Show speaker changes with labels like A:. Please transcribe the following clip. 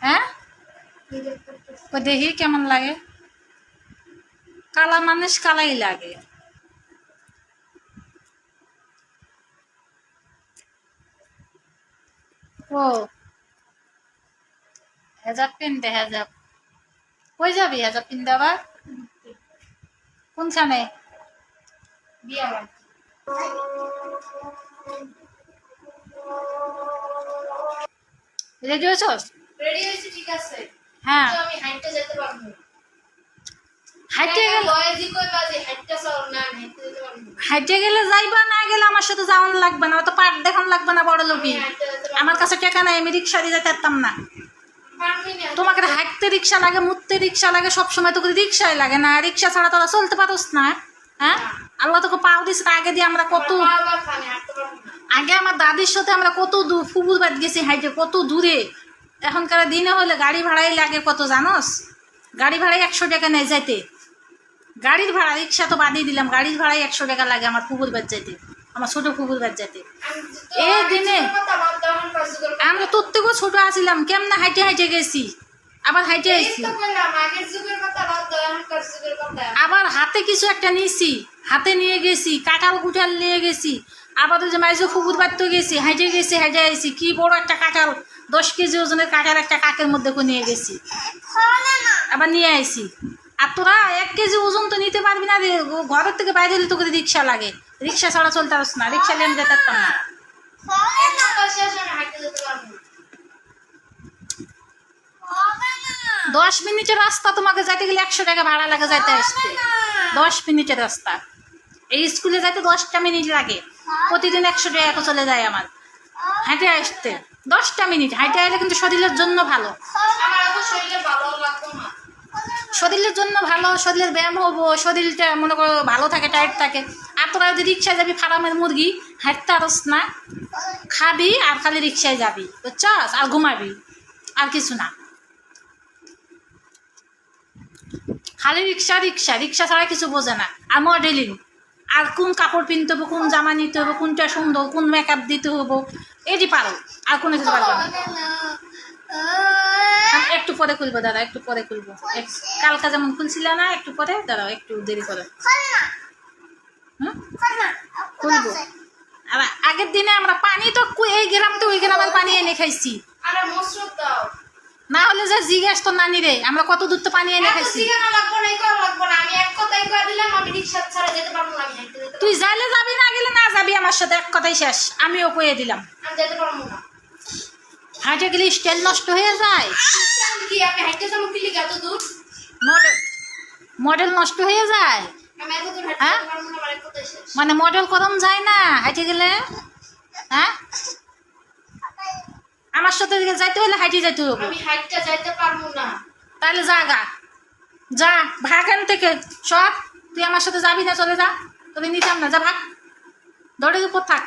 A: হ্যাঁ দেখি কেমন লাগে। কালা মানুষ কালাই লাগে। ও হেজাব পিনতে হেজাব কই যাবি হেজাব পিনতে আবার কোনখানে
B: বিয়া বাড়ি
A: রেডি হয়েছস?
B: রেডি হয়েছি ঠিক আছে
A: হ্যাঁ
B: তো আমি হাইটটা যেতে পারবো
A: হাইটে গেলে
B: বয়সই কই বাজে হাইটটা সর না আমি হাইটটা যেতে পারবো
A: হাইটে গেলে যাইবা না গেলে আমার সাথে যাওয়ান লাগবে না, অত পাট দেখান লাগবে না বড় লোকই। আমার কাছে টাকা নাই, আমি রিক্সা দিয়ে যেতে পারতাম না। তোমাকে হাঁটতে রিক্সা লাগে, মুততে রিক্সা লাগে, সবসময় তোকে রিক্সাই লাগে না। রিক্সা ছাড়া তোরা চলতে পারোস না? হ্যাঁ আল্লাহ তোকে পাও দিস। আগে দিয়ে আমরা কত আগে আমার দাদির সাথে আমরা কত দূর ফুবুর বাদ গেছি হাইটে, কত দূরে। এখনকার দিনে হলে গাড়ি ভাড়াই লাগে কত জানোস? গাড়ি ভাড়াই 100 টাকা নেয় যাইতে। গাড়ির ভাড়া, রিক্সা তো বাদিয়ে দিলাম, গাড়ির ভাড়াই 100 টাকা লাগে আমার ফুবুর বাদ যাইতে, আমার ছোট ফুবুর বাদ যাইতে। এই দিনে আমরা তোর থেকেও ছোট আছিলাম, কেমনে হাইটে হাইটে গেছি, আবার হাইটে আইছি, আবার হাতে কিছু একটা নিয়েছি, হাতে নিয়ে গেছি, কাঁঠাল কুঠাল নিয়ে গেছি, আবার ওই যে মাইজো ফুবুর বাড়তে গেছি, হাইটে গেছি, হাইটে আইছি। কি বড় একটা কাঁঠাল, 10 কেজি ওজনের কাঁঠাল একটা কাকের মধ্যে নিয়ে গেছি, আবার নিয়ে আইছি। আর তোরা 1 কেজি ওজন তো নিতে পারবি না রে, ঘরের থেকে বাইরে হলে তোকে রিক্সা লাগে, রিক্সা ছাড়া চলতে পারছ না, রিক্সা নিয়ে যেতে পারতাম না। 10 মিনিটের রাস্তা, তোমাকে যাইতে গেলে 100 টাকা ভাড়া লাগে যাইতে আসতে। 10 মিনিটের রাস্তা, এই স্কুলে যাইতে 10টা মিনিট লাগে, প্রতিদিন 100 টাকা চলে যায় আমার হাঁটে আসতে। 10টা মিনিট হাঁটে আসলে কিন্তু শরীরের জন্য ভালো, শরীরের জন্য ভালো, শরীরের ব্যায়াম হবো, শরীরটা মনে করো ভালো থাকে, টাইট থাকে। আর তোরা যদি রিক্সায় যাবি ফার্মের মুরগি, হাঁটতে পারস না, খাবি আর খালি রিক্সায় যাবি, বুঝছস, আর ঘুমাবি, আর কিছু না। খালি রিক্সা রিক্সা রিক্সা ছাড়া কিছু বোঝে না। আর মডেলিং, আর কোন কাপড় কিনতে হবো, কোন জামা নিতে হবে, কোনটা সুন্দর, কোন মেকআপ দিতে হবো, এটি পারো, আর কোনো কিছু পারবো না। একটু পরে খুলবো দাদা, একটু পরে খুলবো, কালকা যেমন খুলছিল না, একটু পরে দাঁড়াও, একটু দেরি করে খুলবো। আর আগের দিনে আমরা পানি তো এই গ্রাম তো ওই গ্রামের পানি এনে খাইছি, না হলে যে জিজ্ঞেস তো নানি রে, আমরা কত দূর তো পানি এনে খাইছি। তুই যাইলে যাবি, না গেলে না যাবি, আমার সাথে এক কথাই শেষ, আমিও কয়ে দিলাম। হাঁটে গেলে স্টাইল নষ্ট হয়ে যায়, মডেল নষ্ট হয়ে যায়। হ্যাঁ মানে মডেল করম যায় না হাঁটে গেলে। হ্যাঁ আমার সাথে যাইতে হলে হাইটে যাইতে হবে,
B: আমি হাইটটা যাইতে পারবো না।
A: তাহলে যা গা, যা ভাগান থেকে সব, তুই আমার সাথে যাবি না, চলে যা, তোকে নিতাম না, যা ভাগ, দৌড়ের উপর থাক।